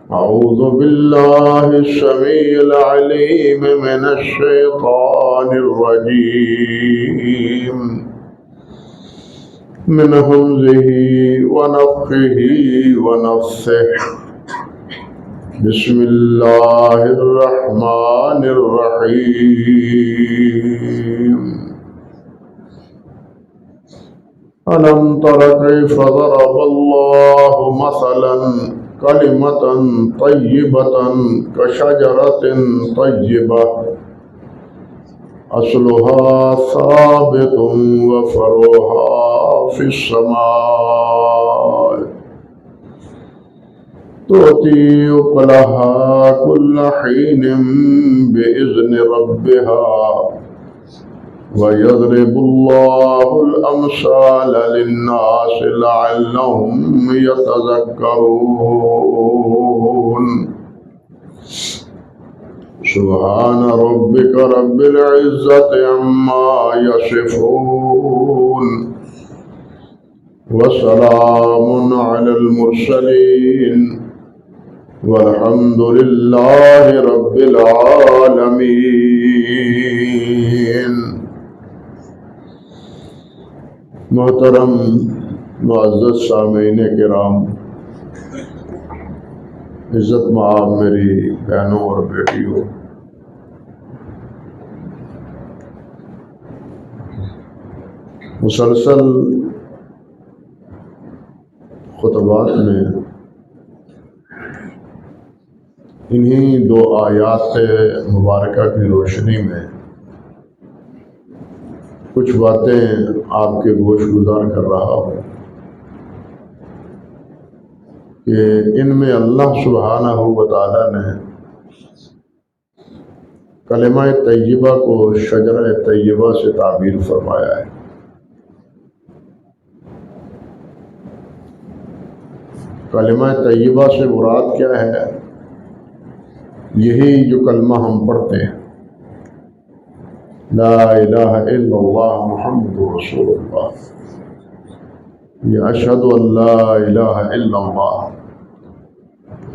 أعوذ بالله السميع العليم من الشيطان الرجيم من همزه ونفخه ونفثه بسم الله الرحمن الرحيم ألم تر كيف ضرب الله مثلا كلمة طيبة كشجرة طيبة أصلها ثابت وفرعها في السماء تؤتي أكلها كل حين بإذن ربها ويضرب الله الأمثال للناس لعلهم يتذكرون سبحان ربك رب العزة عما يصفون وسلام على المرسلين والحمد لله رب العالمين۔ محترم معزز سامعین کرام، عزت مآب میری بہنوں اور بیٹیوں، مسلسل خطبات میں انہی دو آیات مبارکہ کی روشنی میں کچھ باتیں آپ کے گوش گزار کر رہا ہوں کہ ان میں اللہ سبحانہ و تعالی نے کلمہ طیبہ کو شجرہ طیبہ سے تعبیر فرمایا ہے۔ کلمہ طیبہ سے مراد کیا ہے؟ یہی جو کلمہ ہم پڑھتے ہیں، لا الہ الا اللہ محمد رسول اللہ، یہ اشہد ان لا الہ الا اللہ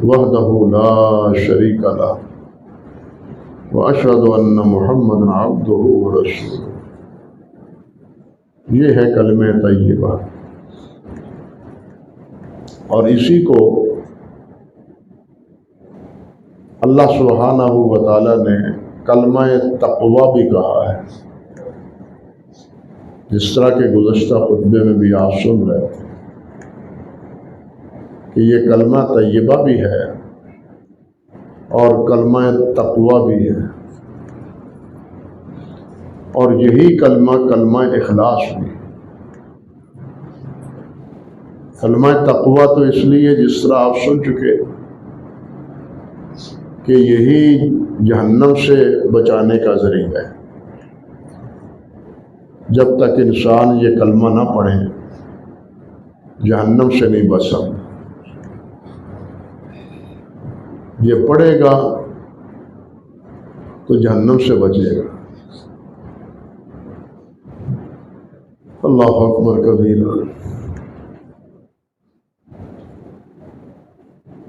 وحدہ لا شریک لہ واشہد ان محمد عبدہ ورسولہ، یہ ہے کلمہ طیبہ۔ اور اسی کو اللہ سبحانہ و تعالی نے کلمہ تقویٰ بھی کہا ہے، جس طرح کہ گزشتہ خطبے میں بھی آپ سن رہے تھے کہ یہ کلمہ طیبہ بھی ہے اور کلمہ تقویٰ بھی ہے، اور یہی کلمہ کلمہ اخلاص بھی۔ کلمہ تقویٰ تو اس لیے جس طرح آپ سن چکے کہ یہی جہنم سے بچانے کا ذریعہ ہے۔ جب تک انسان یہ کلمہ نہ پڑھے جہنم سے نہیں بچ سکتا، یہ پڑھے گا تو جہنم سے بچے گا۔ اللہ اکبر کبیرہ۔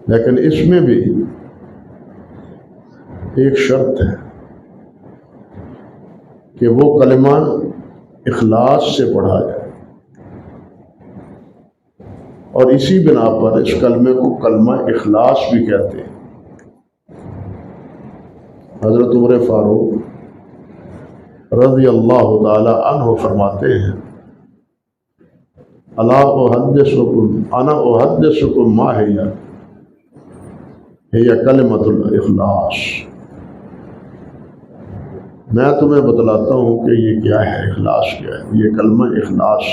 لیکن اس میں بھی ایک شرط ہے کہ وہ کلمہ اخلاص سے پڑھا جائے، اور اسی بنا پر اس کلمے کو کلمہ اخلاص بھی کہتے ہیں۔ حضرت عمر فاروق رضی اللہ تعالی عنہ فرماتے ہیں، انا احدثکم ما ہی کلمۃ الاخلاص، میں تمہیں بتلاتا ہوں کہ یہ کیا ہے، اخلاص کیا ہے۔ یہ کلمہ اخلاص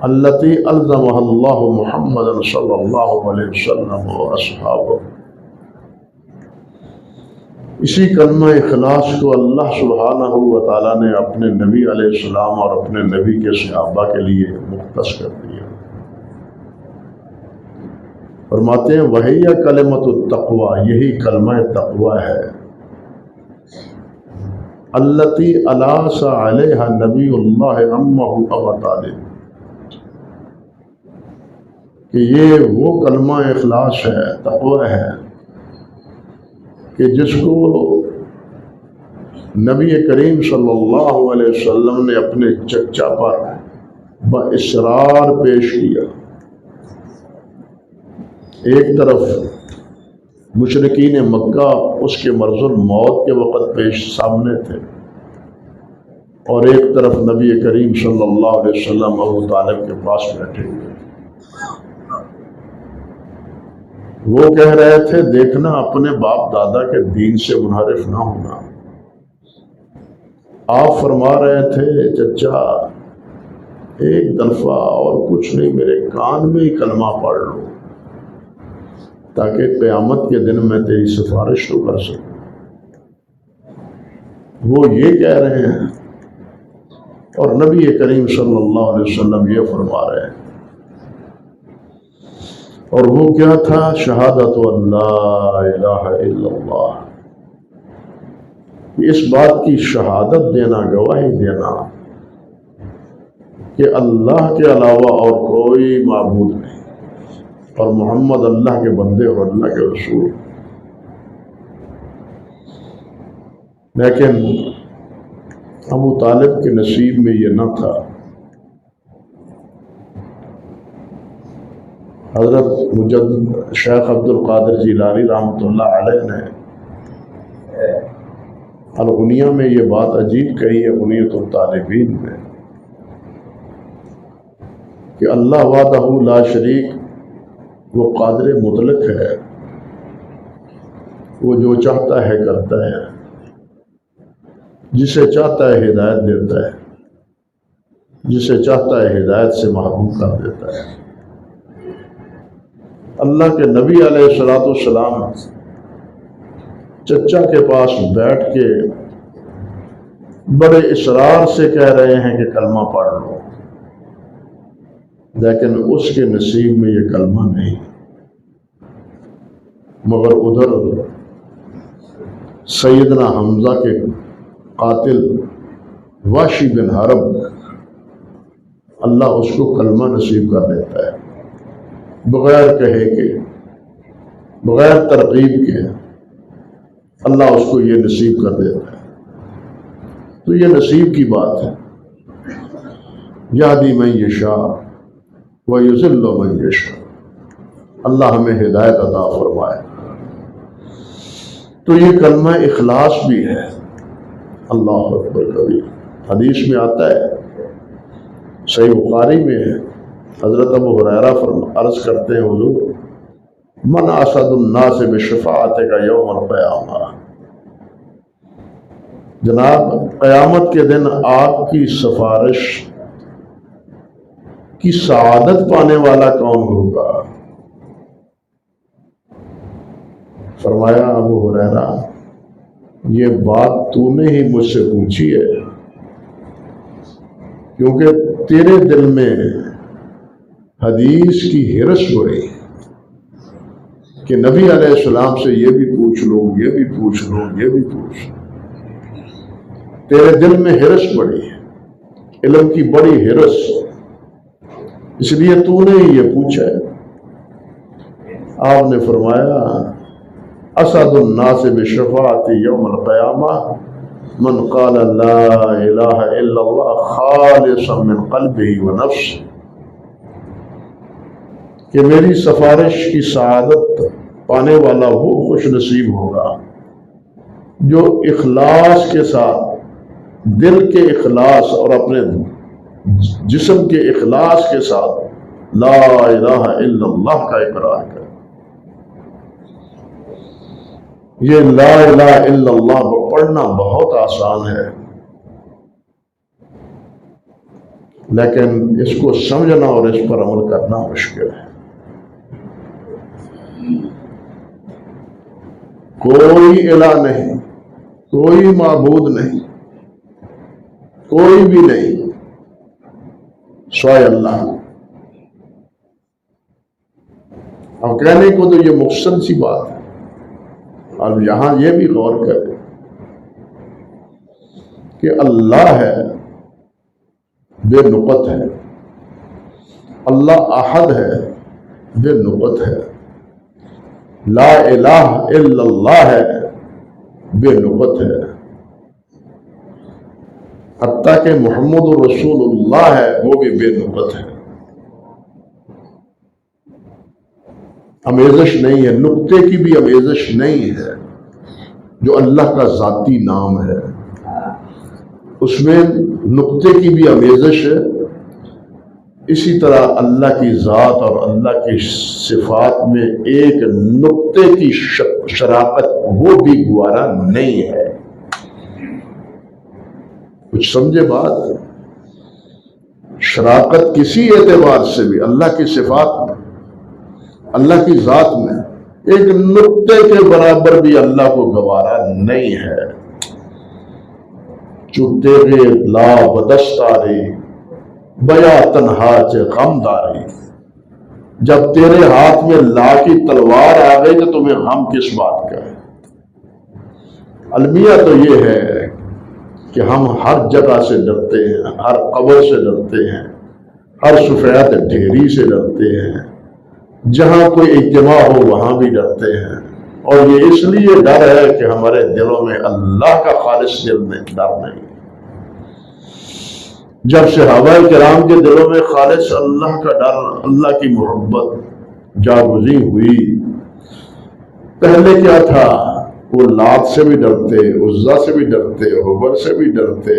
التی الزمہ اللہ محمد صلی اللہ علیہ وسلم و اصحابہ، اسی کلمہ اخلاص کو اللہ سبحانہ و تعالیٰ نے اپنے نبی علیہ السلام اور اپنے نبی کے صحابہ کے لیے مختص کر دیا۔ فرماتے ہیں وہی کلمۃ التقویٰ، یہی کلمہ تقویٰ ہے، التی الاس علیہ نبی اللہ عمہ ابا طالب، کہ یہ وہ کلمہ اخلاص ہے، تقوی ہے، کہ جس کو نبی کریم صلی اللہ علیہ وسلم نے اپنے چچا پر باصرار پیش کیا۔ ایک طرف مشرکین مکہ اس کے مرض الموت کے وقت پیش سامنے تھے، اور ایک طرف نبی کریم صلی اللہ علیہ وسلم ابو طالب کے پاس بیٹھے ہوئے۔ وہ کہہ رہے تھے دیکھنا اپنے باپ دادا کے دین سے منحرف نہ ہونا۔ آپ فرما رہے تھے چچا ایک دفعہ اور کچھ نہیں، میرے کان میں ہی کلمہ پڑھ لو تاکہ قیامت کے دن میں تیری سفارش تو کر سکوں۔ وہ یہ کہہ رہے ہیں اور نبی کریم صلی اللہ علیہ وسلم یہ فرما رہے ہیں، اور وہ کیا تھا؟ شہادت اللہ الہ الا اللہ، اس بات کی شہادت دینا، گواہی دینا کہ اللہ کے علاوہ اور کوئی معبود نہیں، اور محمد اللہ کے بندے اور اللہ کے رسول۔ لیکن ابو طالب کے نصیب میں یہ نہ تھا۔ حضرت مجدد شیخ عبد القادر جیلانی رحمۃ اللہ علیہ نے الغنیہ میں یہ بات عجیب کہی ہے، غنیۃ الطالبین میں، کہ اللہ وحدہ لا شریک وہ قادر مطلق ہے، وہ جو چاہتا ہے کرتا ہے، جسے چاہتا ہے ہدایت دیتا ہے، جسے چاہتا ہے ہدایت سے محروم کر دیتا ہے۔ اللہ کے نبی علیہ الصلوۃ والسلام چچا کے پاس بیٹھ کے بڑے اصرار سے کہہ رہے ہیں کہ کلمہ پڑھ لو، لیکن اس کے نصیب میں یہ کلمہ نہیں، مگر ادھر سیدنا حمزہ کے قاتل وحشی بن حرب، اللہ اس کو کلمہ نصیب کر دیتا ہے، بغیر کہے کہ، بغیر ترغیب کے اللہ اس کو یہ نصیب کر دیتا ہے۔ تو یہ نصیب کی بات ہے، یہدی من یشاء ویضل من یشاء، اللہ ہمیں ہدایت عطا فرمائے۔ تو یہ کلمہ اخلاص بھی ہے۔ اللہ اکبر کبیر، حدیث میں آتا ہے، صحیح بخاری میں ہے، حضرت ابو ہریرہ عرض کرتے ہیں حضور من اسعد الناس بشفاعتک یوم القیامہ، جناب قیامت کے دن آپ کی سفارش کی سعادت پانے والا کون ہوگا؟ فرمایا ابو ہریرہ یہ بات تو نے ہی مجھ سے پوچھی ہے، کیونکہ تیرے دل میں حدیث کی ہرس بڑی کہ نبی علیہ السلام سے یہ بھی پوچھ لو، یہ بھی پوچھ لو، یہ بھی پوچھ لو، تیرے دل میں ہرس بڑی ہے، علم کی بڑی ہرس، اس لیے تو نے ہی یہ پوچھا ہے۔ آپ نے فرمایا اسعد الناس بشفاعتی یوم القیامہ من قال لا الہ الا اللہ خالصا من قلبہ ونفسہ، کہ میری سفارش کی سعادت پانے والا وہ خوش نصیب ہوگا جو اخلاص کے ساتھ، دل کے اخلاص اور اپنے جسم کے اخلاص کے ساتھ لا الہ الا اللہ کا اقرار کرے۔ یہ لا الہ الا اللہ پڑھنا بہت آسان ہے، لیکن اس کو سمجھنا اور اس پر عمل کرنا مشکل ہے۔ کوئی الہ نہیں، کوئی معبود نہیں، کوئی بھی نہیں سوائے اللہ۔ اب کہنے کو تو یہ مختصر سی بات ہے، اب یہاں یہ بھی غور کریں کہ اللہ ہے، بے نقط ہے، اللہ احد ہے، بے نقط ہے، لا الہ الا اللہ ہے بے نقط ہے، حتیٰ کہ محمد رسول اللہ ہے وہ بھی بے نقط ہے، امیزش نہیں ہے، نقطے کی بھی امیزش نہیں ہے۔ جو اللہ کا ذاتی نام ہے اس میں نقطے کی بھی امیزش ہے، اسی طرح اللہ کی ذات اور اللہ کی صفات میں ایک نقطے کی شراکت وہ بھی گوارا نہیں ہے۔ کچھ سمجھے بات؟ شراکت کسی اعتبار سے بھی اللہ کی صفات میں، اللہ کی ذات میں ایک نقطے کے برابر بھی اللہ کو گوارا نہیں ہے۔ جو تیرے لا بدستاری بیا تنہا چے غم داری، جب تیرے ہاتھ میں لا کی تلوار آ گئی تو تمہیں غم کس بات کا ہے؟ المیہ تو یہ ہے کہ ہم ہر جگہ سے ڈرتے ہیں، ہر قبر سے ڈرتے ہیں، ہر سفید ڈھیری سے ڈرتے ہیں، جہاں کوئی اجتماع ہو وہاں بھی ڈرتے ہیں، اور یہ اس لیے ڈر ہے کہ ہمارے دلوں میں اللہ کا خالص دل میں ڈر نہیں۔ جب صحابہ کرام کے دلوں میں خالص اللہ کا ڈر، اللہ کی محبت جاگزی ہوئی، پہلے کیا تھا؟ وہ لات سے بھی ڈرتے، عزا سے بھی ڈرتے، حبل سے بھی ڈرتے،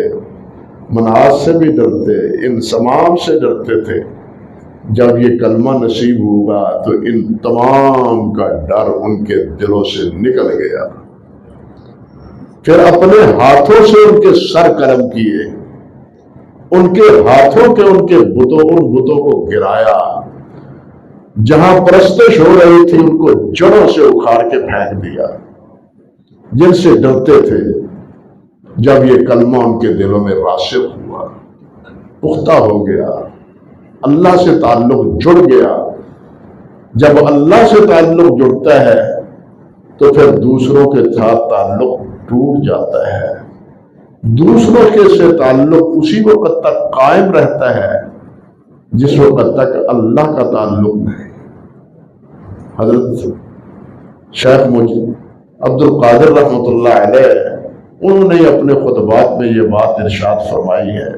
منات سے بھی ڈرتے، ان تمام سے ڈرتے تھے۔ جب یہ کلمہ نصیب ہوگا تو ان تمام کا ڈر ان کے دلوں سے نکل گیا۔ پھر اپنے ہاتھوں سے ان کے سر قلم کیے، ان کے ہاتھوں کے ان بتوں کو گرایا، جہاں پرستش ہو رہی تھی ان کو جڑوں سے اکھاڑ کے پھینک دیا، جن سے ڈرتے تھے۔ جب یہ کلمہ ان کے دلوں میں راسخ ہوا، پختہ ہو گیا، اللہ سے تعلق جڑ گیا۔ جب اللہ سے تعلق جڑتا ہے تو پھر دوسروں کے ساتھ تعلق ٹوٹ جاتا ہے، دوسروں کے سے تعلق اسی وقت تک قائم رہتا ہے جس وقت تک اللہ کا تعلق نہیں۔ حضرت شیخ عبد القادر رحمۃ اللہ علیہ، انہوں نے اپنے خطبات میں یہ بات ارشاد فرمائی ہے،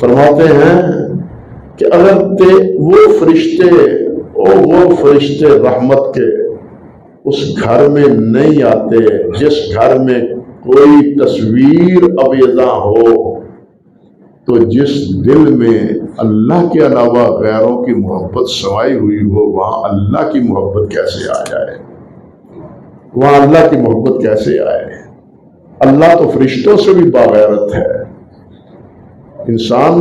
فرماتے ہیں کہ اگر وہ فرشتے رحمت کے اس گھر میں نہیں آتے جس گھر میں کوئی تصویر ابیضاں ہو، تو جس دل میں اللہ کے علاوہ غیروں کی محبت سمائی ہوئی ہو وہاں اللہ کی محبت کیسے آ جائے؟ وہاں اللہ کی محبت کیسے آئے؟ اللہ تو فرشتوں سے بھی باغیرت ہے، انسان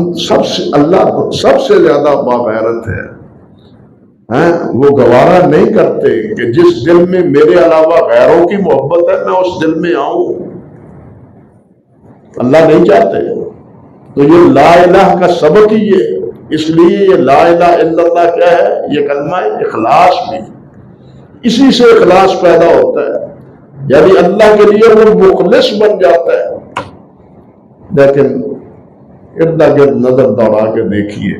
اللہ سب سے زیادہ باغیرت ہے۔ وہ گوارا نہیں کرتے کہ جس دل میں میرے علاوہ غیروں کی محبت ہے میں اس دل میں آؤں، اللہ نہیں چاہتے۔ تو یہ لا الہ کا سبق ہی ہے، اس لیے یہ لا الہ الا اللہ کیا ہے؟ یہ کلمہ اخلاص بھی، اسی سے اخلاص پیدا ہوتا ہے، یعنی اللہ کے لیے وہ مخلص بن جاتا ہے۔ لیکن ارد گرد نظر دوڑا کے دیکھیے،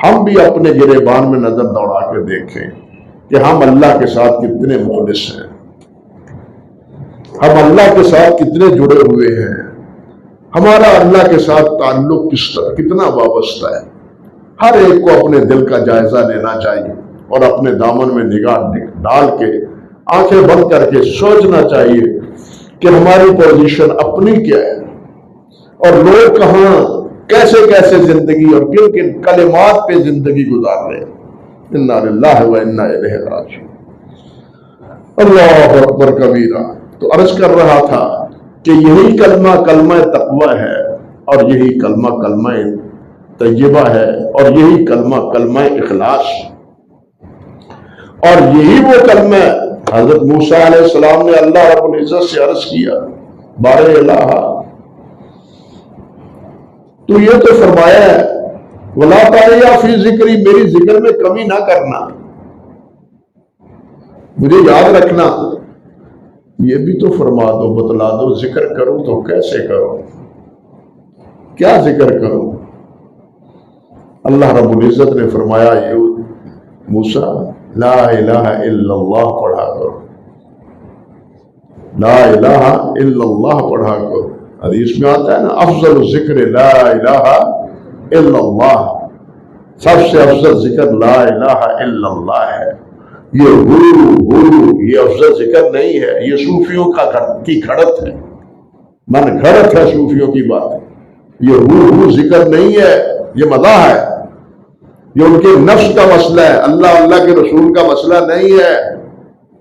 ہم بھی اپنے گریبان میں نظر دوڑا کے دیکھیں کہ ہم اللہ کے ساتھ کتنے مخلص ہیں، ہم اللہ کے ساتھ کتنے جڑے ہوئے ہیں، ہمارا اللہ کے ساتھ تعلق کتنا وابستہ ہے۔ ہر ایک کو اپنے دل کا جائزہ لینا چاہیے اور اپنے دامن میں نگاہ ڈال کے آنکھیں بند کر کے سوچنا چاہیے کہ ہماری پوزیشن اپنی کیا ہے، اور لوگ کہاں کیسے کیسے زندگی اور کن کن کلمات پہ زندگی گزار رہے ہیں۔ انا للہ و انا الیہ راجعون۔ اللہ اکبر کبیرہ۔ تو عرض کر رہا تھا کہ یہی کلمہ کلمہ تقوی ہے، اور یہی کلمہ کلمہ طیبہ ہے، اور یہی کلمہ کلمہ اخلاص، اور یہی وہ کلمہ حضرت موسیٰ علیہ السلام نے اللہ رب العزت سے عرض کیا، بارے الہ، تو یہ تو فرمایا ہے وَلَا تَعْيَا فِي ذِكْرِي، میری ذکر میں کمی نہ کرنا، مجھے یاد رکھنا۔ یہ بھی تو فرما دو، بتلا دو، ذکر کروں تو کیسے کروں، کیا ذکر کروں؟ اللہ رب العزت نے فرمایا موسیٰ لا الہ الا اللہ پڑھا کرو، لا الہ الا اللہ پڑھا کرو۔ حدیث میں آتا ہے نا افضل ذکر لا الہ الا اللہ، سب سے افضل ذکر لا الہ الا اللہ ہے۔ یہ افضل ذکر نہیں ہے، یہ صوفیوں کی گھڑت ہے، من گھڑت ہے صوفیوں کی بات۔ یہ ذکر نہیں ہے، یہ مزاح ہے، یہ ان کے نفس کا مسئلہ ہے، اللہ اللہ کے رسول کا مسئلہ نہیں ہے۔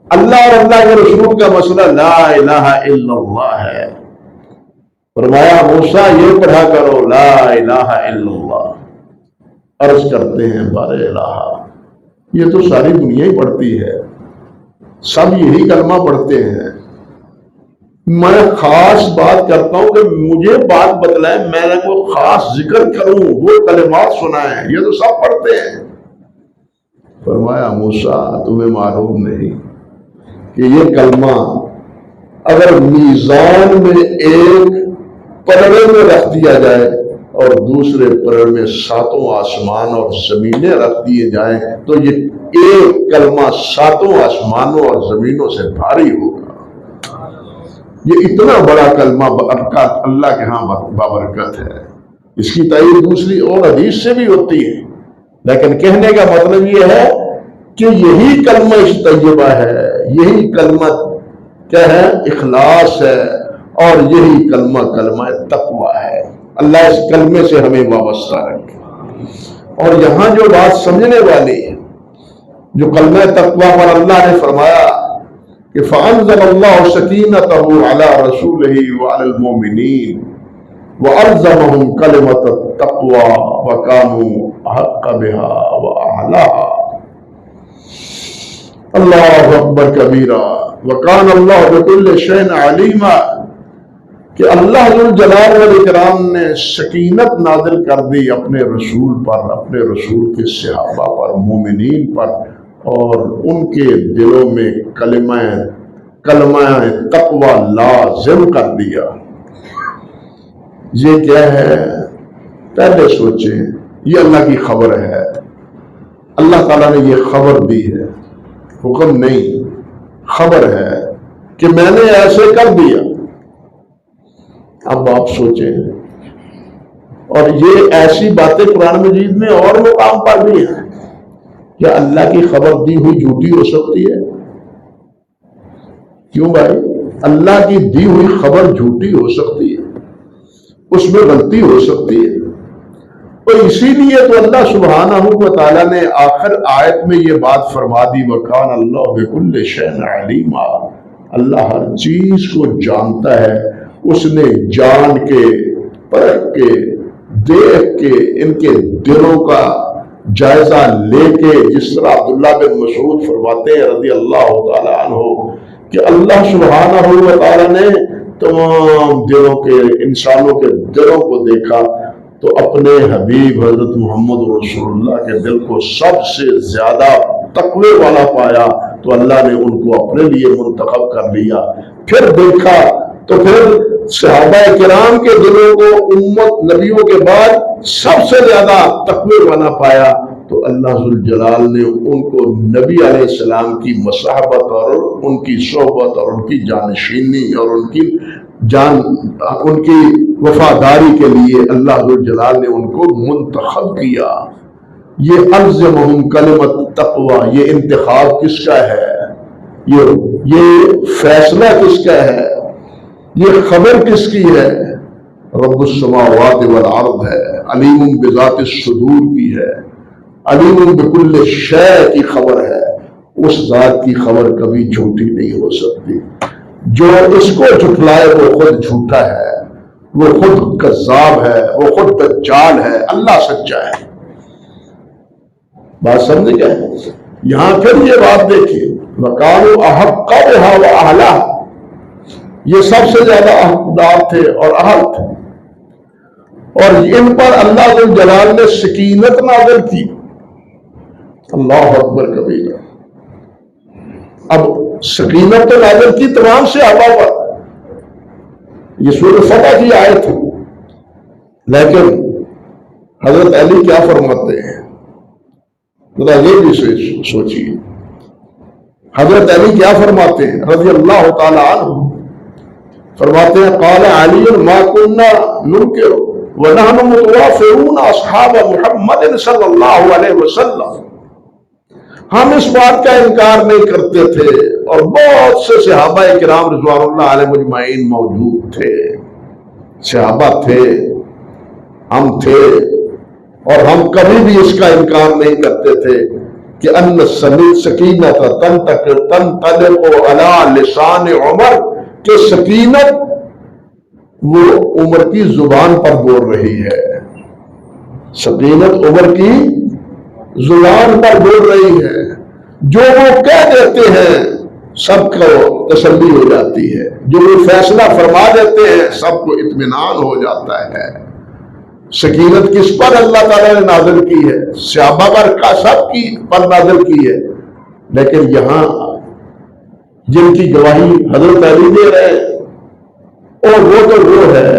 اللہ اور اللہ کے رسول کا مسئلہ لا الہ الا اللہ ہے۔ فرمایا موسیٰ یہ پڑھا کرو لا الہ الا اللہ۔ عرض کرتے ہیں بار الہ، یہ تو ساری دنیا ہی پڑھتی ہے، سب یہی کلمہ پڑھتے ہیں۔ میں خاص بات کرتا ہوں کہ مجھے بات بتلائیں، میں نے کوئی خاص ذکر کروں، وہ کلمات سنائیں، یہ تو سب پڑھتے ہیں۔ فرمایا موسیٰ تمہیں معلوم نہیں کہ یہ کلمہ اگر میزان میں ایک پلڑے میں رکھ دیا جائے اور دوسرے پلڑے میں ساتوں آسمان اور زمینیں رکھ دیے جائیں تو یہ ایک کلمہ ساتوں آسمانوں اور زمینوں سے بھاری ہوگا۔ یہ اتنا بڑا کلمہ برکت اللہ کے ہاں بابرکت ہے۔ اس کی تائید دوسری اور حدیث سے بھی ہوتی ہے، لیکن کہنے کا مطلب یہ ہے کہ یہی کلمہ طیبہ ہے، یہی کلمہ کیا ہے اخلاص ہے، اور یہی کلمہ کلمہ تقویٰ ہے۔ اللہ اس کلمے سے ہمیں وابستہ رکھے۔ اور یہاں جو بات سمجھنے والی ہے، جو کلمہ تقویٰ پر اللہ نے فرمایا کہ فَأَنزَلَ اللَّهُ سَكِينَتَهُ عَلَى رَسُولِهِ وَعَلَى الْمُؤْمِنِينَ وَأَلْزَمَهُمْ كَلِمَةَ التَّقْوَىٰ وَكَانُوا أَحَقَّ بِهَا وَأَهْلَهَا۔ اللہ اکبر کبیرہ وَكَانَ اللَّهُ بِكُلِّ شَيْءٍ عَلِيمًا، کہ اللہ ذوالجلال والاکرام نے سکینت نازل کر دی اپنے رسول پر، اپنے رسول کے صحابہ پر، مومنین پر، اور ان کے دلوں میں کلمہ تقوی لازم کر دیا۔ یہ کیا ہے؟ پہلے سوچیں، یہ اللہ کی خبر ہے، اللہ تعالیٰ نے یہ خبر دی ہے، حکم نہیں، خبر ہے کہ میں نے ایسے کر دیا۔ اب آپ سوچیں، اور یہ ایسی باتیں قرآن مجید میں اور مقام پر بھی ہیں۔ کیا اللہ کی خبر دی ہوئی جھوٹی ہو سکتی ہے؟ کیوں بھائی؟ اللہ کی دی ہوئی خبر جھوٹی ہو سکتی ہے، اس میں غلطی ہو سکتی ہے، اور اسی لیے تو اللہ سبحانہ و تعالیٰ نے آخر آیت میں یہ بات فرما دی وَكَانَ اللَّهُ بِكُلِّ شَيْءٍ عَلِيمًا، اللہ ہر چیز کو جانتا ہے۔ اس نے جان کے، پرکھ کے، دیکھ کے، ان کے دلوں کا جائزہ لے کے، جس طرح عبداللہ بن مسعود فرماتے ہیں رضی اللہ تعالیٰ عنہ کہ اللہ سبحانہ و تعالیٰ نے تمام دلوں کے، انسانوں کے دلوں کو دیکھا تو اپنے حبیب حضرت محمد رسول اللہ کے دل کو سب سے زیادہ تقوی والا پایا، تو اللہ نے ان کو اپنے لیے منتخب کر لیا۔ پھر دیکھا تو پھر صحابہ کرام کے دلوں کو امت نبیوں کے بعد سب سے زیادہ تقوی والا پایا، تو اللہ ذوالجلال نے ان کو نبی علیہ السلام کی مصاحبت اور ان کی صحبت اور ان کی جانشینی اور ان کی وفاداری کے لیے اللہ ذوالجلال نے ان کو منتخب کیا۔ یہ الزمہم کلمۃ تقویٰ، یہ انتخاب کس کا ہے؟ یہ فیصلہ کس کا ہے؟ یہ خبر کس کی ہے؟ رب السماوات والارض ہے، علیم بذات الصدور کی ہے، علیم بکل شیء کی خبر ہے۔ اس ذات کی خبر کبھی جھوٹی نہیں ہو سکتی۔ جو اس کو جھٹلائے وہ خود جھوٹا ہے، وہ خود کذاب ہے، وہ خود دجال ہے، اللہ سچا ہے۔ بات سمجھ گئے؟ یہاں پھر یہ بات دیکھیے وَكَانُوا أَحَقَّ بِهَا وَأَهْلَهَا، یہ سب سے زیادہ حقدار تھے اور اہل تھے، اور ان پر اللہ ذوالجلال نے سکینت نازل کی۔ اللہ اکبر کبیرہ۔ اب سکینت تو نازل کی تمام صحابہ پر، یہ سورۃ فتح کی آیت ہے، لیکن حضرت علی کیا فرماتے ہیں ذرا یہ بھی سوچیے حضرت علی کیا فرماتے ہیں رضی اللہ تعالی عنہ، فرماتے ہیں قال علی ما كنا ننکر ونحن متوافرون اصحاب محمد صلی اللہ علیہ وسلم، ہم اس بات کا انکار نہیں کرتے تھے اور بہت سے صحابہ کرام رضوان اللہ علیہ مجمعین موجود تھے، صحابہ تھے، ہم تھے، اور ہم کبھی بھی اس کا انکار نہیں کرتے تھے کہ ان سکینت تنطلق علی لسان عمر، کہ سکینت وہ عمر کی زبان پر بول رہی ہے، سکینت عمر کی زبان پر بول رہی ہے، جو وہ کہہ دیتے ہیں سب کو تسلی ہو جاتی ہے، جو وہ فیصلہ فرما دیتے ہیں سب کو اطمینان ہو جاتا ہے۔ سکینت کس پر اللہ تعالیٰ نے نازل کی ہے؟ صحابہ پر سب کی پر نازل کی ہے، لیکن یہاں جن کی گواہی حضرت علی دے رہے ہیں، اور وہ تو وہ ہے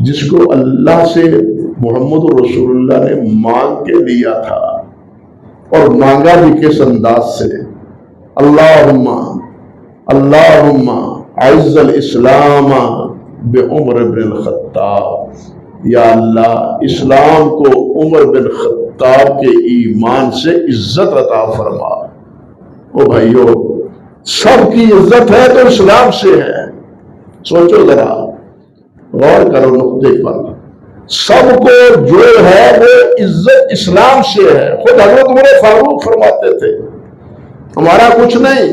جس کو اللہ سے محمد رسول اللہ نے مانگ کے لیا تھا، اور مانگا بھی کس انداز سے؟ اللہم اعز الاسلام بعمر بن الخطاب، یا اللہ اسلام کو عمر بن خطاب کے ایمان سے عزت عطا فرما۔ او بھائیو، سب کی عزت ہے تو اسلام سے ہے، سوچو ذرا، غور کرو نقطے پر، سب کو جو ہے وہ عزت اسلام سے ہے۔ خود حضرت عمر فاروق فرماتے تھے ہمارا کچھ نہیں،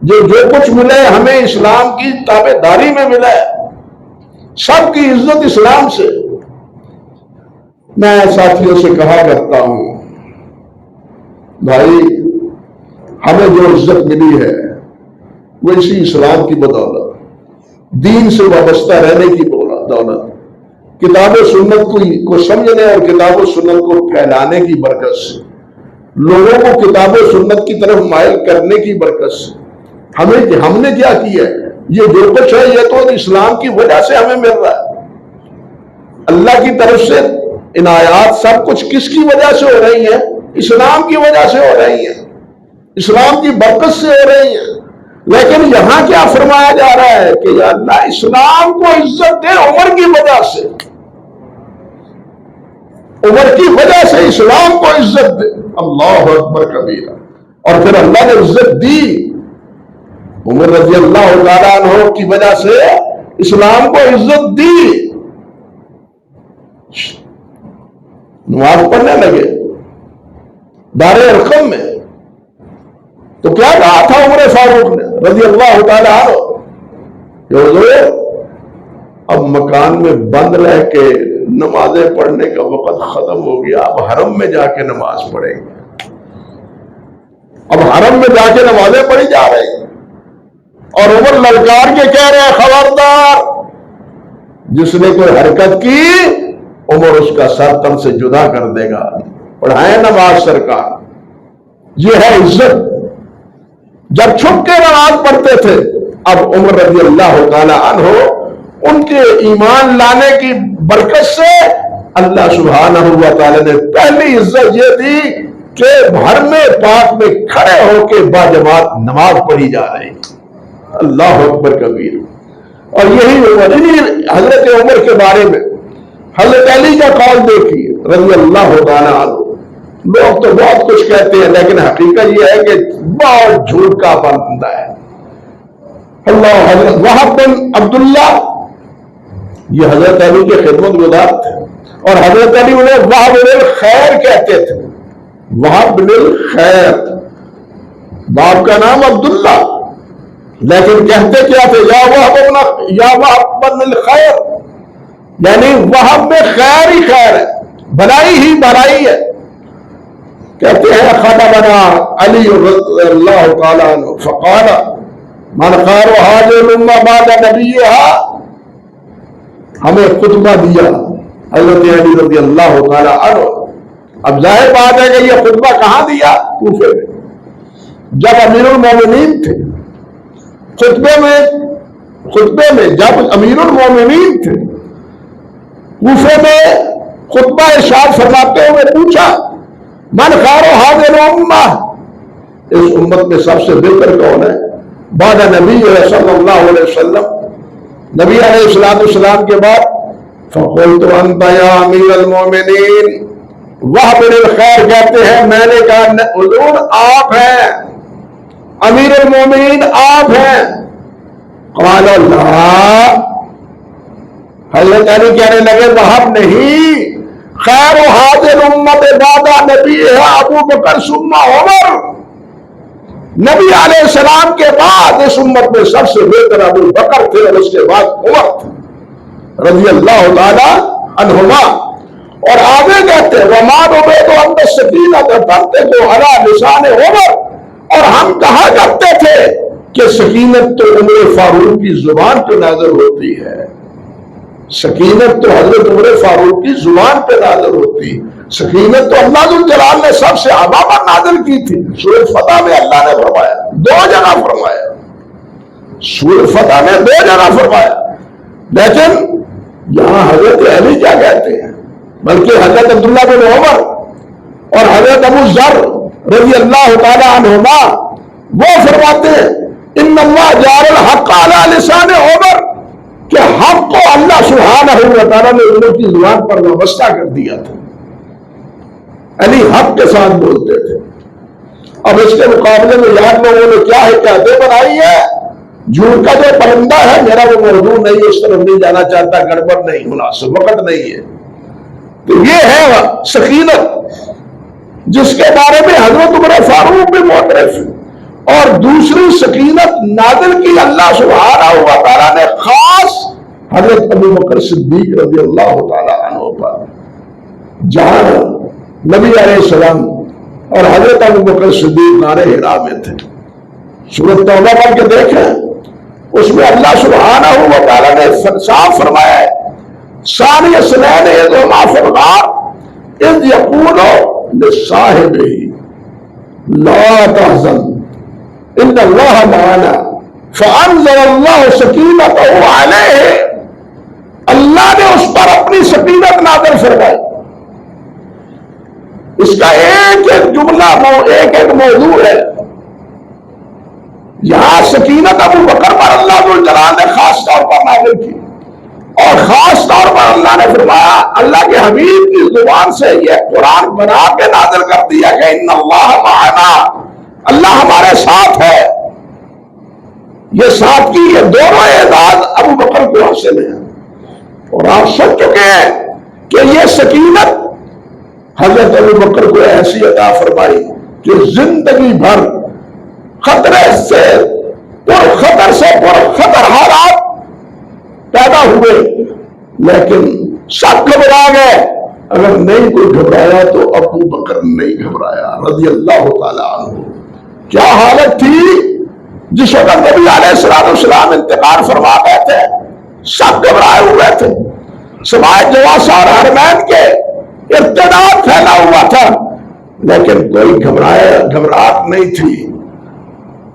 جو کچھ ملے ہمیں اسلام کی تابع داری میں ملا ہے، سب کی عزت اسلام سے۔ میں ساتھیوں سے کہا کرتا ہوں بھائی، ہمیں جو عزت ملی ہے وہ اسی اسلام کی بدولت، دین سے وابستہ رہنے کی دولت، کتاب و سنت کو سمجھنے اور کتاب و سنت کو پھیلانے کی برکت سے، لوگوں کو کتاب و سنت کی طرف مائل کرنے کی برکت سے ہم نے کیا کیا ہے؟ یہ جو کچھ ہے یہ تو اسلام کی وجہ سے ہمیں مل رہا ہے۔ اللہ کی طرف سے عنایات سب کچھ کس کی وجہ سے ہو رہی ہیں؟ اسلام کی وجہ سے ہو رہی ہیں، اسلام کی برکت سے ہو رہی ہیں۔ لیکن یہاں کیا فرمایا جا رہا ہے کہ یا اللہ اسلام کو عزت دے عمر کی وجہ سے، عمر کی وجہ سے اسلام کو عزت دے۔ اللہ اکبر کبیرہ۔ اور پھر اللہ نے عزت دی، عمر رضی اللہ تعالیٰ عنہ کی وجہ سے اسلام کو عزت دی، نماز پڑھنے لگے دار ارقم میں۔ تو کیا کہا تھا عمر فاروق نے رضی اللہ تعالیٰ عنہ کہ حضور اب مکان میں بند رہ کے نمازیں پڑھنے کا وقت ختم ہو گیا، اب حرم میں جا کے نماز پڑھیں گے، اب حرم میں جا کے نمازیں پڑھی جا رہی ہیں۔ اور عمر للکار کے کہہ رہے ہیں خبردار، جس نے کوئی حرکت کی عمر اس کا سر تن سے جدا کر دے گا۔ پڑھائیں نماز سرکار، یہ ہے عزت۔ جب چھپ کے نماز پڑھتے تھے، اب عمر رضی اللہ تعالی عنہ ان کے ایمان لانے کی برکت سے اللہ سبحانہ و تعالی نے پہلی عزت یہ دی کہ گھر میں پاک میں کھڑے ہو کے باجماعت نماز پڑھی جا رہی۔ اللہ اکبر کبیر۔ اور یہی حضرت عمر کے بارے میں حضرت علی کا قول دیکھیے رضی اللہ تعالی عنہ۔ لوگ تو بہت کچھ کہتے ہیں لیکن حقیقت یہ ہے کہ بہت جھوٹ کا بندہ ہے۔ اللہ حضرت وہب بن عبداللہ یہ حضرت علی کے خدمت گزار تھے، اور حضرت علی انہیں وہب بن الخیر کہتے تھے۔ وہب بن الخیر، باپ کا نام عبداللہ، لیکن کہتے کیا تھے؟ یا وہب بن الخیر، یعنی وہب میں خیر ہی خیر ہے، بھلائی ہی بھلائی ہے۔ کہتے ہیں خطبنا علی رضی اللہ تعالی عنہ فقال من خیر هذه الامه بعد نبیها، ہمیں خطبہ دیا حضرت علی رضی اللہ تعالی عنہ۔ اب ظاہر بات ہے کہ یہ خطبہ کہاں دیا؟ کوفے میں، جب امیر المومنین تھے۔ خطبے میں جب امیر المومنین تھے، کوفے میں خطبہ ارشاد فرماتے ہوئے پوچھا من خیر هذه الامہ، اس امت میں سب سے بہتر کون ہے؟ بعد نبی صلی اللہ علیہ وسلم، نبی علیہ السلام کے بعد فقلت انت یا امیر المومنین، وہب بن الخیر کہتے ہیں میں نے کہا حضور آپ ہیں، امیر المومنین آپ ہیں۔ قال اللہ، حضرت علی کہنے لگے وہب نہیں، خیر هذه الامت بعد نبی ہے ابو بکر ثم عمر، نبی علیہ السلام کے بعد اس امت میں سب سے بہتر ابو بکر تھے اور اس کے بعد عمر تھے رضی اللہ تعالی عنہما۔ اور آگے کہتے ہیں وما نبید ان السکینۃ تنطق علی لسان عمر، اور ہم کہا کرتے تھے کہ سکینت تو عمر فاروق کی زبان پہ نازل ہوتی ہے، سکینت تو حضرت عمر فاروق کی زبان پہ نازل ہوتی، سکینت تو اللہ ذوالجلال نے سب سے صحابہ پر نازل کی تھی۔ سورۃ فتح میں اللہ نے فرمایا، 2 جگہ فرمایا، سورۃ فتح میں 2 جگہ فرمایا، لیکن یہاں حضرت علی کیا کہتے ہیں، بلکہ حضرت عبداللہ بن عمر اور حضرت ابو ذر رضی اللہ تعالی عنہما وہ فرماتے ہیں ان اللہ جعل الحق علی لسان عمر، کہ حق کو اللہ سبحانہ و تعالیٰ نے عمر کی زبان پر وابستہ کر دیا تھا، علی حق کے ساتھ بولتے تھے۔ اب اس کے مقابلے میں یاد لوگوں نے کیا حکایتیں بنائی ہے، جھوٹ کا جو پرندہ ہے، میرا وہ موضوع نہیں ہے، اس طرف نہیں جانا چاہتا، گڑبڑ نہیں، مناسب وقت نہیں ہے۔ تو یہ ہے سکینت جس کے بارے میں حضرت عمر فاروق بھی معترف ہے، اور دوسری سکینت نازل کی اللہ سبحانہ و تعالیٰ نے خاص حضرت ابو بکر صدیق رضی اللہ تعالیٰ عنہ پر، جہاں نبی علیہ السلام اور حضرت ابو بکر صدیق غار حرا میں تھے۔ سورۃ توبہ پڑھ کے دیکھیں، اس میں اللہ سبحانہ و تعالیٰ نے صاف فرمایا ہے ثانی اثنین اذ ہما فی الغار اذ یقول لصاحبہ لا تحزن ان اللہ معنا فانزل اللہ سکینتہ علیہ، اللہ نے اس پر اپنی سکینت نازل فرمائی۔ اس کا ایک ایک جملہ ایک ایک موضوع ہے۔ یہاں سکینت ابو بکر پر اللہ ذوالجلال نے خاص طور پر نازل کی، اور خاص طور پر اللہ نے فرمایا، اللہ کے حبیب کی زبان سے یہ قرآن بنا کے نازل کر دیا کہ ان اللہ معنا، اللہ ہمارے ساتھ ہے۔ یہ ساتھ کی یہ دونوں اعزاز ابو بکر کو حاصل ہیں، اور آپ سن چکے ہیں کہ یہ سکینت حضرت ابو بکر کو ایسی عطا فرمائی کہ زندگی بھر خطرے سے پرخطر حالات پیدا ہوئے، لیکن سب گھبرا گئے۔ اگر نہیں کوئی گھبرایا تو ابو بکر نہیں گھبرایا رضی اللہ تعالیٰ عنہ۔ کیا حالت تھی جس وقت نبی علیہ السلام انتقال فرما گئے تھے، سب گھبرائے ہوئے تھے، سوائے جواسہ اور حرمین کے ارتداد پھیلا ہوا تھا، لیکن کوئی گھبراہٹ نہیں تھی،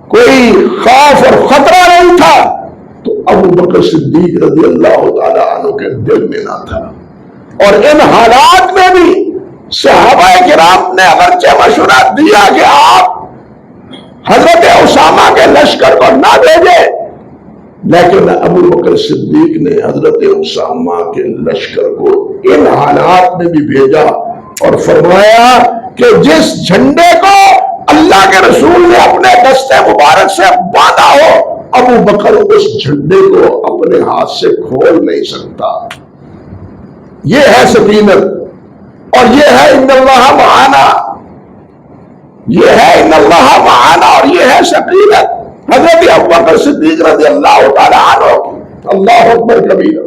کوئی خوف اور خطرہ نہیں تھا۔ تو ابو بکر صدیق رضی اللہ تعالیٰ عنہ کے دل میں نہ تھا، اور ان حالات میں بھی صحابہ کرام نے اگرچہ مشورہ دیا کہ آپ حضرت اسامہ کے لشکر کو نہ بھیجے، لیکن ابو بکر صدیق نے حضرت اسامہ کے لشکر کو ان حالات میں بھی بھیجا، اور فرمایا کہ جس جھنڈے کو اللہ کے رسول نے اپنے دستے مبارک سے باندھا ہو، ابو بکر اس جھنڈے کو اپنے ہاتھ سے کھول نہیں سکتا۔ یہ ہے سکینت، اور یہ ہے ان اللہ معنا، یہ ہے ان اللہ معنا، اور یہ ہے سکینت حضرت ابو بکر صدیق رضی اللہ تعالیٰ عنہ کی۔ اللہ اکبر کبیر۔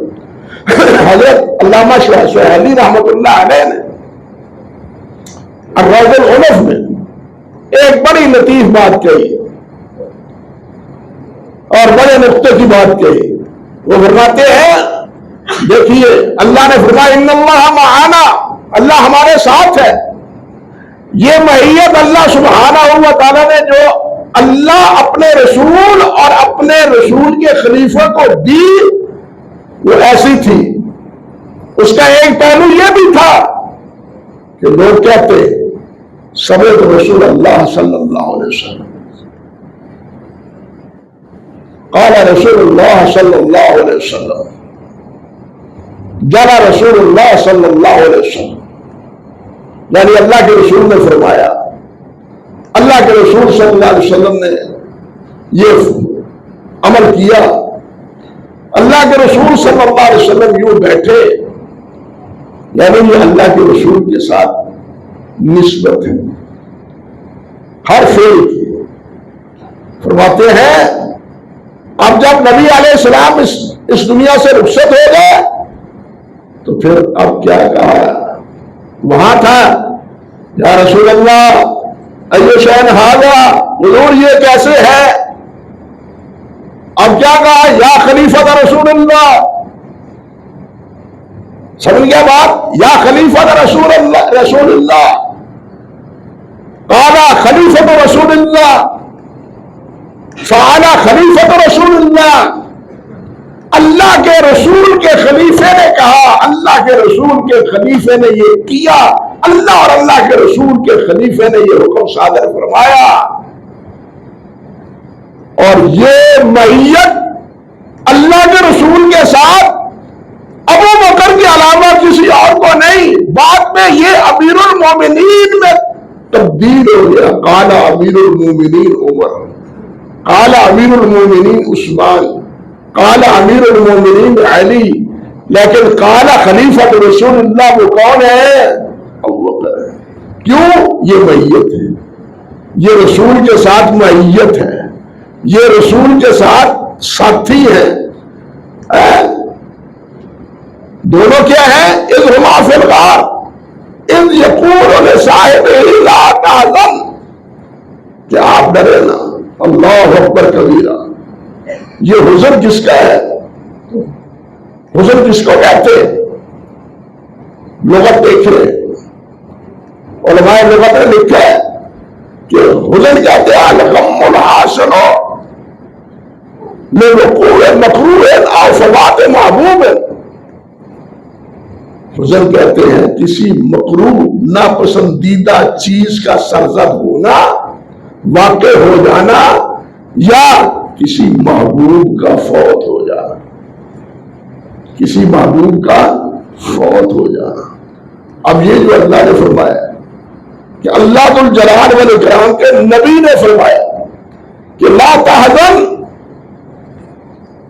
حضرت علامہ سہیلی رحمۃ اللہ علیہ نے الروض العنف میں ایک بڑی لطیف بات کہی اور بڑے نقطے کی بات کہی۔ وہ فرماتے ہیں دیکھیے اللہ نے فرمایا ان اللہ معنا، اللہ ہمارے ساتھ ہے۔ یہ معیت اللہ سبحانہ و تعالیٰ نے جو اللہ اپنے رسول اور اپنے رسول کے خلیفہ کو دی، وہ ایسی تھی۔ اس کا ایک پہلو یہ بھی تھا کہ لوگ کہتے سمعت رسول اللہ صلی اللہ علیہ وسلم قال رسول اللہ صلی اللہ علیہ وسلم جانا رسول اللہ صلی اللہ علیہ وسلم، یعنی اللہ کے رسول نے فرمایا، اللہ کے رسول صلی اللہ علیہ وسلم نے یہ عمل کیا۔ اللہ کے رسول صلی اللہ علیہ وسلم یوں بیٹھے، یعنی یہ اللہ کے رسول کے ساتھ نسبت ہے ہر فعل کی۔ فرماتے ہیں اب جب نبی علیہ السلام اس دنیا سے رخصت ہو گئے تو پھر اب کیا کہا؟ وہاں تھا یا رسول اللہ ایو شین ھذا، حضور یہ کیسے ہے؟ اب کیا کہا؟ یا خلیفۃ رسول اللہ، سمجھ گیا بات؟ یا خلیفۃ رسول اللہ قال خلیفۃ رسول اللہ فعل خلیفۃ رسول اللہ، اللہ کے رسول کے خلیفے نے کہا، اللہ کے رسول کے خلیفے نے یہ کیا، اللہ اور اللہ کے رسول کے خلیفے نے یہ حکم صادر فرمایا۔ اور یہ معیت اللہ کے رسول کے ساتھ ابو بکر کے علاوہ کسی اور کو نہیں، بعد میں یہ امیر المومنین میں تبدیل ہو گیا۔ قال امیر المومنین عمر، قال امیر المومنین عثمان، قال امیر المومنین علی، لیکن قال خلیفۃ رسول اللہ وہ کون ہے؟ ابو بکر ہے۔ کیوں؟ یہ معیت ہے، یہ رسول کے ساتھ معیت ہے، یہ رسول کے ساتھ ساتھی ہے۔ دونوں کیا ہیں؟ اذ ہما فی الغار اذ یقول لصاحبہ لا تحزن، کہ آپ ڈرے نا، اللہ اکبر کبیرہ۔ یہ حزن کس کا ہے؟ حزن کس کو کہتے ہیں؟ لغت دیکھ رہے علماء لغت نے لکھا ہے کہ حزن کہتے ہیں الغم الحاصل لوقوع مکروہ او فوات محبوب۔ حزن کہتے ہیں کسی مکروہ ناپسندیدہ چیز کا سرزد ہونا، واقع ہو جانا، یا کسی محبوب کا فوت ہو جانا، کسی محبوب کا فوت ہو جانا۔ اب یہ جو اللہ نے فرمایا کہ اللہ ذو الجلال والاکرام کے نبی نے فرمایا کہ لا تحزن،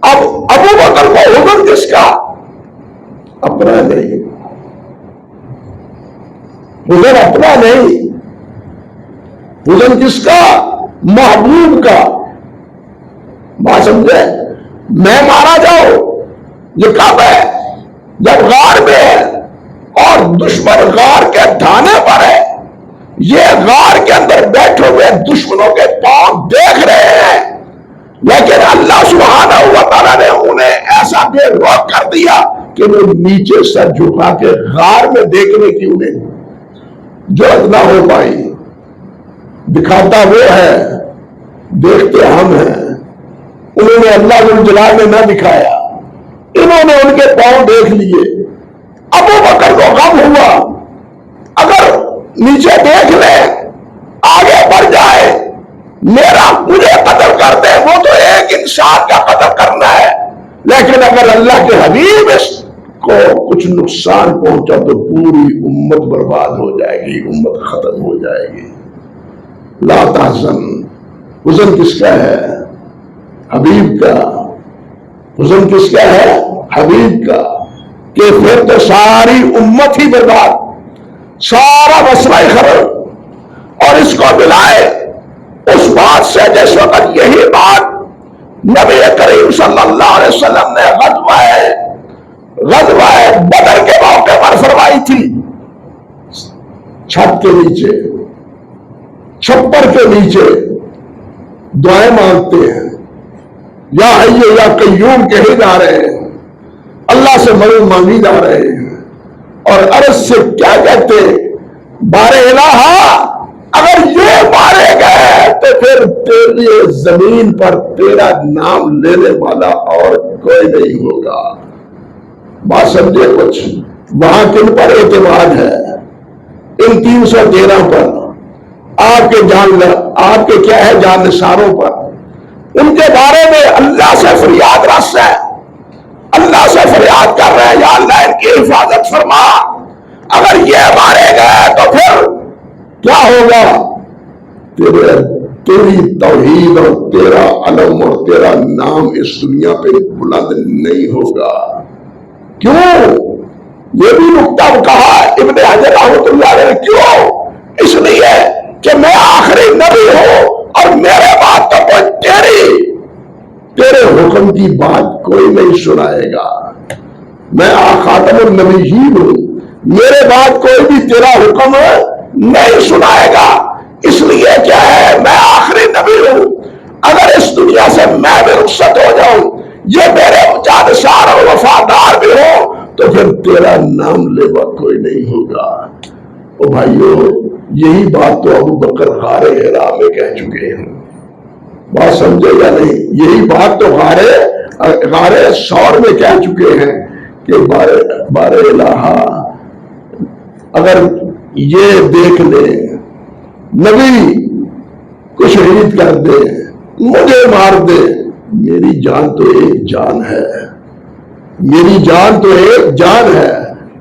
اب ابو بکر کو حزن کس کا؟ اپنا نہیں، حزن اپنا نہیں، حزن کس کا؟ محبوب کا۔ بات سمجھے؟ میں مارا جاؤ، یہ کب ہے؟ جب غار میں ہے اور دشمن غار کے دھانے پر ہے، یہ غار کے اندر بیٹھے ہوئے دشمنوں کے پاؤں دیکھ رہے ہیں، لیکن اللہ سبحانہ و تعالیٰ نے انہیں ایسا بے روک کر دیا کہ وہ نیچے سر جھکا کے غار میں دیکھنے کی انہیں جرات نہ ہو پائی۔ دکھاتا وہ ہے، دیکھتے ہم ہیں۔ انہوں نے اللہ ذو الجلال نے نہ دکھایا، انہوں نے ان کے پاؤں دیکھ لیے۔ ابو بکر کو غم ہوا، اگر نیچے دیکھ لے، آگے بڑھ جائے، مجھے قتل کر دے، وہ تو ایک انسان کا قتل کرنا ہے، لیکن اگر اللہ کے حبیب اس کو کچھ نقصان پہنچا تو پوری امت برباد ہو جائے گی، امت ختم ہو جائے گی۔ لا تحزن، حزن کس کا ہے؟ حبیب کا۔ حزن کس کا ہے؟ حبیب کا، کہ پھر تو ساری امت ہی برباد، سارا مسئلہ خراب، اور اس کو ملائے اس بات سے جس وقت یہی بات نبی کریم صلی اللہ علیہ وسلم نے غزوہ بدر کے موقع پر فرمائی تھی۔ چھت کے نیچے، چھپر کے نیچے دعائیں مانگتے ہیں، یا حی یا قیوم کہے جا رہے ہیں، اللہ سے مدد مانگی جا رہے ہیں، اور عرض سے کیا کہتے ہیں؟ بارے الہا، اگر یہ مارے گئے تو پھر تیری زمین پر تیرا نام لینے والا اور کوئی نہیں ہوگا۔ بات سمجھے کچھ؟ وہاں کن پر اعتماد ہے؟ ان 313 پر، آپ کے کیا ہے جان نثاروں پر، ان کے بارے میں اللہ سے فریاد رس ہے، اللہ سے فریاد کر رہے ہیں یا اللہ ان کی حفاظت فرما، اگر یہ مارے گئے تو پھر کیا ہوگا؟ تیری توحید اور تیرا علم اور تیرا نام اس دنیا پہ بلند نہیں ہوگا۔ کیوں؟ یہ بھی نقطہ کہا ابن حجر رحمۃ اللہ علیہ نے، کیوں؟ اس لیے کہ میں آخری نبی ہوں اور میرے بعد تو کوئی تیرے حکم کی بات کوئی نہیں سنائے گا، میں خاتم النبیین ہوں، میرے بعد کوئی بھی تیرا حکم نہیں سنائے گا، اس لیے کیا ہے میں آخری نبی ہوں، اگر اس دنیا سے میں بھی رخصت ہو جاؤں، یہ میرے جانشار اور وفادار بھی ہو، تو پھر تیرا نام لیوا کوئی نہیں ہوگا۔ او بھائیو، یہی بات تو ابو بکر غار حرا میں کہہ چکے ہیں، بات سمجھے یا نہیں؟ یہی بات تو غار ثور میں کہہ چکے ہیں کہ بار الہ اگر یہ دیکھ لے نبی کو شہید کر دے، مجھے مار دے، میری جان تو ایک جان ہے، میری جان تو ایک جان ہے،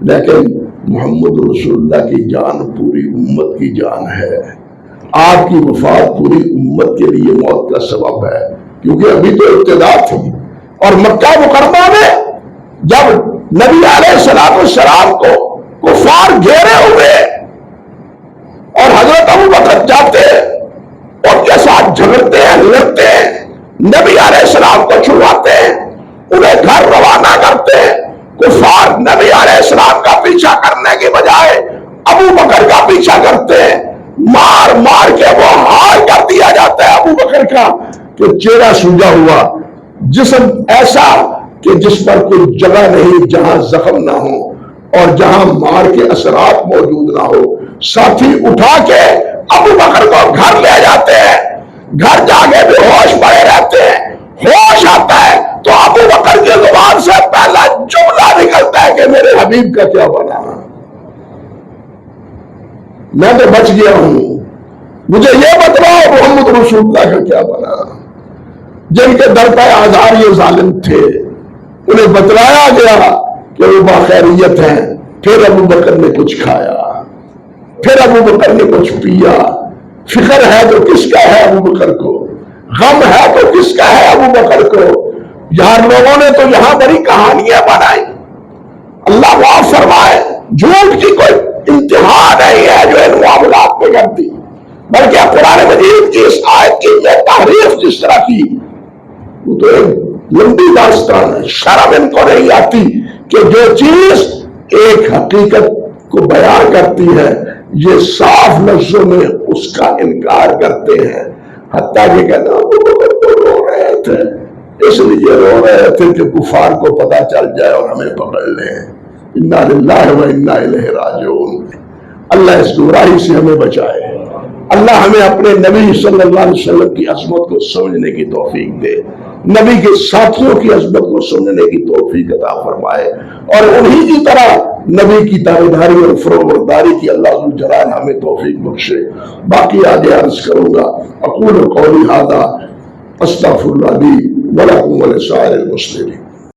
لیکن محمد رسول اللہ کی جان پوری امت کی جان ہے، آپ کی وفات پوری امت کے لیے موت کا سبب ہے، کیونکہ ابھی تو ابتدا تھی۔ اور مکہ مکرمہ میں جب نبی علیہ السلام کو کفار گھیرے ہوئے اور حضرت ابوبکر جاتے ان کے ساتھ جھگڑتے ہیں، لڑتے ہیں، نبی علیہ السلام کو چھڑواتے ہیں، انہیں گھر روانہ کرتے ہیں، کفار نبی علیہ السلام کا پیچھا کرنے کی بجائے ابوبکر کا پیچھا کرتے ہیں، مار مار کے وہ حال کر دیا جاتا ہے ابوبکر کا کہ چہرہ سوجا ہوا، جسم ایسا کہ جس پر کوئی جگہ نہیں جہاں زخم نہ ہو اور جہاں مار کے اثرات موجود نہ ہو۔ ساتھی اٹھا کے ابوبکر کو گھر لے جاتے ہیں، گھر جا کے بھی ہوش پڑے رہتے ہیں، ہوش آتا ہے تو ابوبکر کی زبان سے پہلا جملہ نکلتا ہے کہ میرے حبیب کا کیا بنا، میں تو بچ گیا ہوں، مجھے یہ بتلاؤ محمد رسول اللہ کا کیا بنا۔ جن کے در پہ آزار یہ ظالم تھے انہیں بتلایا گیا کہ وہ باخیریت ہیں، پھر ابوبکر نے کچھ کھایا، پھر ابوبکر نے کچھ پیا، فکر ہے تو کس کا ہے ابوبکر کو، غم ہے تو کس کا ہے ابوبکر کو۔ یار لوگوں نے تو یہاں بڑی کہانیاں بنائی، اللہ معاف فرمائے، جھوٹ کی کوئی انتہا نہیں ہے جو ان معاملات میں کرتی، بلکہ قرآن مجید کی اس آیت کی یہ تحریف جس طرح کی وہ تو ایک لمبی داستان ہے، شرم ان کو نہیں آتی کہ جو چیز ایک حقیقت کو بیان کرتی ہے یہ صاف لفظوں میں اس کا انکار کرتے ہیں، حتیٰ کہ کہنا وہ رو رہے تھے، اس لیے رو رہے تھے کہ کفار کو پتہ چل جائے اور ہمیں پکڑ لیں۔ انا للہ و انا الیہ راجعون۔ اللہ اس گمراہی سے ہمیں بچائے، اللہ ہمیں اپنے نبی صلی اللہ علیہ وسلم کی عظمت کو سمجھنے کی توفیق دے، نبی کے ساتھیوں کی عظمت کو سمجھنے کی توفیق عطا فرمائے، اور انہی کی طرح نبی کی تابعداری اور فرمانبرداری کی اللہ ذو الجلال ہمیں توفیق بخشے۔ باقی آگے عرض کروں گا۔ اقول قولی ھذا استغفر اللہ لی ولکم ولسائر المسلمین۔